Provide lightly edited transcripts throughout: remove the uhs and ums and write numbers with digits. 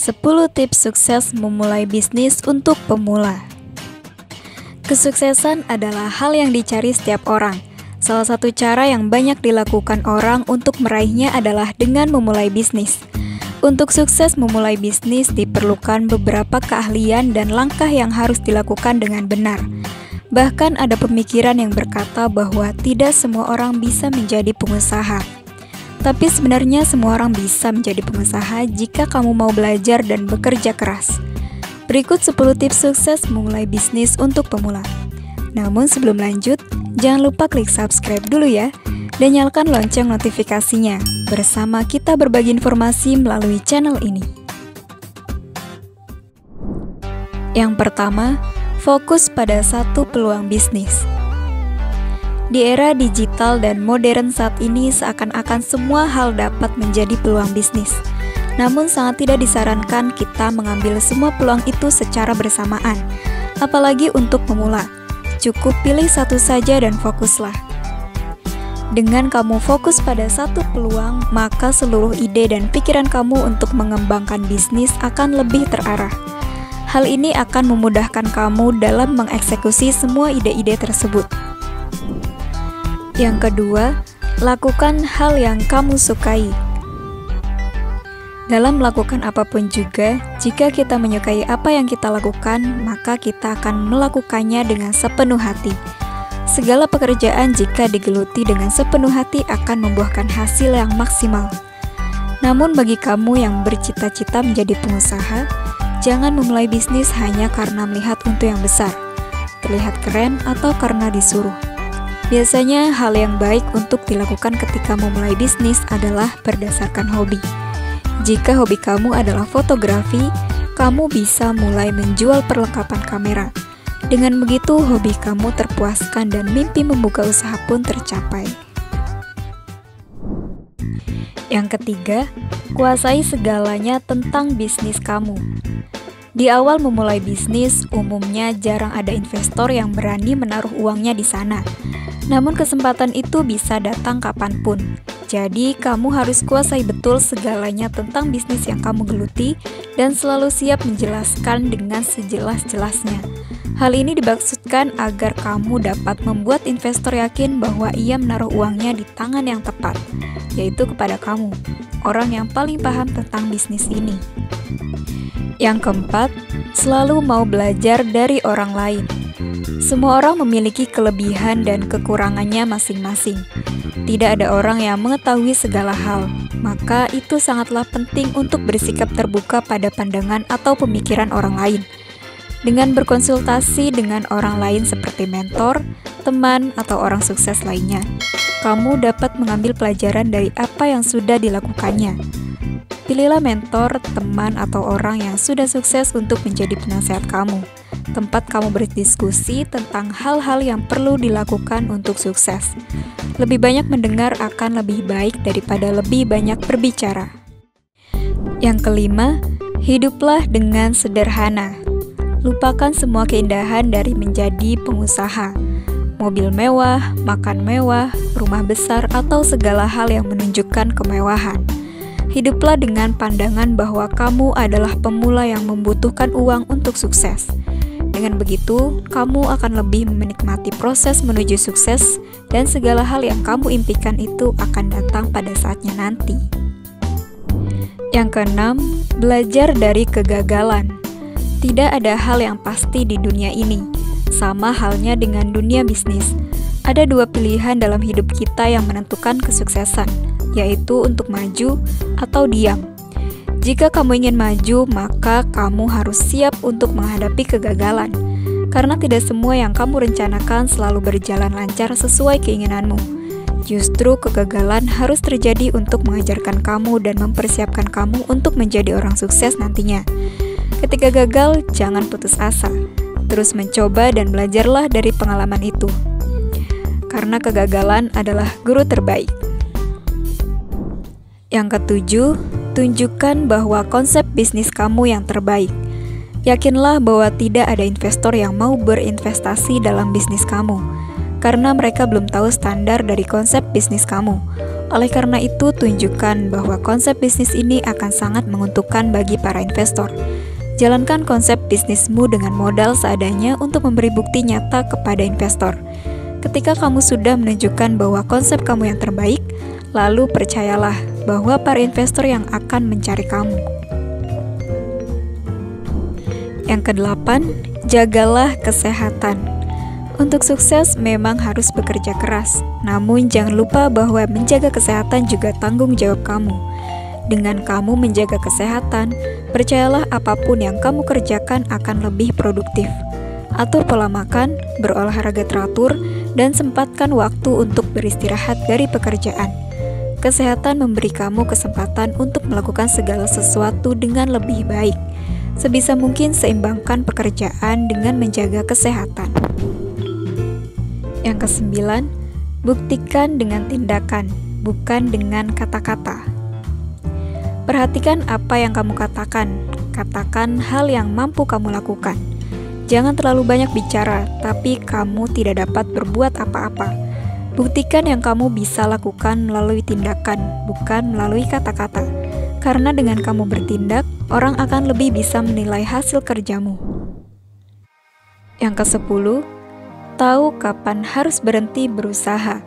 10 tips sukses memulai bisnis untuk pemula. Kesuksesan adalah hal yang dicari setiap orang. Salah satu cara yang banyak dilakukan orang untuk meraihnya adalah dengan memulai bisnis. Untuk sukses memulai bisnis diperlukan beberapa keahlian dan langkah yang harus dilakukan dengan benar. Bahkan ada pemikiran yang berkata bahwa tidak semua orang bisa menjadi pengusaha. Tapi sebenarnya semua orang bisa menjadi pengusaha jika kamu mau belajar dan bekerja keras. Berikut 10 tips sukses memulai bisnis untuk pemula. Namun sebelum lanjut, jangan lupa klik subscribe dulu ya, dan nyalakan lonceng notifikasinya. Bersama kita berbagi informasi melalui channel ini. Yang pertama, fokus pada satu peluang bisnis. Di era digital dan modern saat ini seakan-akan semua hal dapat menjadi peluang bisnis. Namun sangat tidak disarankan kita mengambil semua peluang itu secara bersamaan, apalagi untuk pemula. Cukup pilih satu saja dan fokuslah. Dengan kamu fokus pada satu peluang, maka seluruh ide dan pikiran kamu untuk mengembangkan bisnis akan lebih terarah. Hal ini akan memudahkan kamu dalam mengeksekusi semua ide-ide tersebut. Yang kedua, lakukan hal yang kamu sukai. Dalam melakukan apapun juga, jika kita menyukai apa yang kita lakukan, maka kita akan melakukannya dengan sepenuh hati. Segala pekerjaan jika digeluti dengan sepenuh hati akan membuahkan hasil yang maksimal. Namun bagi kamu yang bercita-cita menjadi pengusaha, jangan memulai bisnis hanya karena melihat untung yang besar, terlihat keren, atau karena disuruh. Biasanya hal yang baik untuk dilakukan ketika memulai bisnis adalah berdasarkan hobi. Jika hobi kamu adalah fotografi, kamu bisa mulai menjual perlengkapan kamera. Dengan begitu, hobi kamu terpuaskan dan mimpi membuka usaha pun tercapai. Yang ketiga, kuasai segalanya tentang bisnis kamu. Di awal memulai bisnis, umumnya jarang ada investor yang berani menaruh uangnya di sana. Namun kesempatan itu bisa datang kapanpun. Jadi, kamu harus kuasai betul segalanya tentang bisnis yang kamu geluti dan selalu siap menjelaskan dengan sejelas-jelasnya. Hal ini dimaksudkan agar kamu dapat membuat investor yakin bahwa ia menaruh uangnya di tangan yang tepat, yaitu kepada kamu, orang yang paling paham tentang bisnis ini. Yang keempat, selalu mau belajar dari orang lain. Semua orang memiliki kelebihan dan kekurangannya masing-masing. Tidak ada orang yang mengetahui segala hal, maka itu sangatlah penting untuk bersikap terbuka pada pandangan atau pemikiran orang lain. Dengan berkonsultasi dengan orang lain seperti mentor, teman, atau orang sukses lainnya, kamu dapat mengambil pelajaran dari apa yang sudah dilakukannya. Pilihlah mentor, teman, atau orang yang sudah sukses untuk menjadi penasehat kamu, tempat kamu berdiskusi tentang hal-hal yang perlu dilakukan untuk sukses. Lebih banyak mendengar akan lebih baik daripada lebih banyak berbicara. Yang kelima, hiduplah dengan sederhana. Lupakan semua keindahan dari menjadi pengusaha. Mobil mewah, makan mewah, rumah besar, atau segala hal yang menunjukkan kemewahan. Hiduplah dengan pandangan bahwa kamu adalah pemula yang membutuhkan uang untuk sukses. Dengan begitu, kamu akan lebih menikmati proses menuju sukses dan segala hal yang kamu impikan itu akan datang pada saatnya nanti. Yang keenam, belajar dari kegagalan. Tidak ada hal yang pasti di dunia ini. Sama halnya dengan dunia bisnis. Ada dua pilihan dalam hidup kita yang menentukan kesuksesan, yaitu untuk maju atau diam. Jika kamu ingin maju, maka kamu harus siap untuk menghadapi kegagalan, karena tidak semua yang kamu rencanakan selalu berjalan lancar sesuai keinginanmu. Justru kegagalan harus terjadi untuk mengajarkan kamu dan mempersiapkan kamu untuk menjadi orang sukses nantinya. Ketika gagal, jangan putus asa. Terus mencoba dan belajarlah dari pengalaman itu. Karena kegagalan adalah guru terbaik. Yang ketujuh, tunjukkan bahwa konsep bisnis kamu yang terbaik. Yakinlah bahwa tidak ada investor yang mau berinvestasi dalam bisnis kamu. karena mereka belum tahu standar dari konsep bisnis kamu. Oleh karena itu, tunjukkan bahwa konsep bisnis ini akan sangat menguntungkan bagi para investor. Jalankan konsep bisnismu dengan modal seadanya untuk memberi bukti nyata kepada investor. Ketika kamu sudah menunjukkan bahwa konsep kamu yang terbaik, lalu percayalah bahwa para investor yang akan mencari kamu. Yang kedelapan, jagalah kesehatan. Untuk sukses memang harus bekerja keras, namun jangan lupa bahwa menjaga kesehatan juga tanggung jawab kamu. Dengan kamu menjaga kesehatan, percayalah apapun yang kamu kerjakan akan lebih produktif. Atur pola makan, berolahraga teratur, dan sempatkan waktu untuk beristirahat dari pekerjaan. Kesehatan memberi kamu kesempatan untuk melakukan segala sesuatu dengan lebih baik. Sebisa mungkin seimbangkan pekerjaan dengan menjaga kesehatan. Yang kesembilan, buktikan dengan tindakan, bukan dengan kata-kata. Perhatikan apa yang kamu katakan. Katakan hal yang mampu kamu lakukan. Jangan terlalu banyak bicara, tapi kamu tidak dapat berbuat apa-apa. Buktikan yang kamu bisa lakukan melalui tindakan, bukan melalui kata-kata. Karena dengan kamu bertindak, orang akan lebih bisa menilai hasil kerjamu. Yang ke-10, tahu kapan harus berhenti berusaha.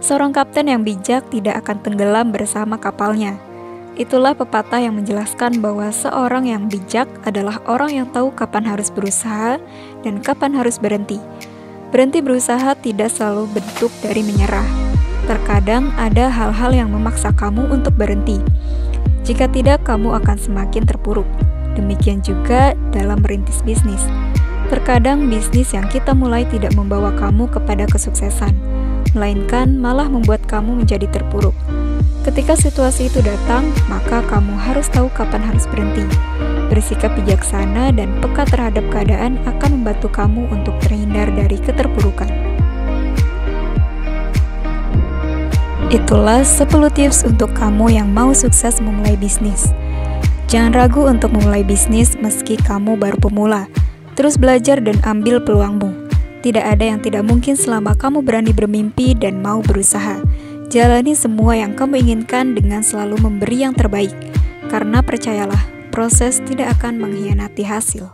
Seorang kapten yang bijak tidak akan tenggelam bersama kapalnya. Itulah pepatah yang menjelaskan bahwa seorang yang bijak adalah orang yang tahu kapan harus berusaha dan kapan harus berhenti. Berhenti berusaha tidak selalu bentuk dari menyerah. Terkadang ada hal-hal yang memaksa kamu untuk berhenti. Jika tidak, kamu akan semakin terpuruk. Demikian juga dalam merintis bisnis. Terkadang bisnis yang kita mulai tidak membawa kamu kepada kesuksesan, melainkan malah membuat kamu menjadi terpuruk. Ketika situasi itu datang, maka kamu harus tahu kapan harus berhenti. Bersikap bijaksana dan peka terhadap keadaan akan membantu kamu untuk terhindar dari keterpurukan. Itulah 10 tips untuk kamu yang mau sukses memulai bisnis. Jangan ragu untuk memulai bisnis meski kamu baru pemula. Terus belajar dan ambil peluangmu. Tidak ada yang tidak mungkin selama kamu berani bermimpi dan mau berusaha. Jalani semua yang kamu inginkan dengan selalu memberi yang terbaik, karena percayalah, proses tidak akan mengkhianati hasil.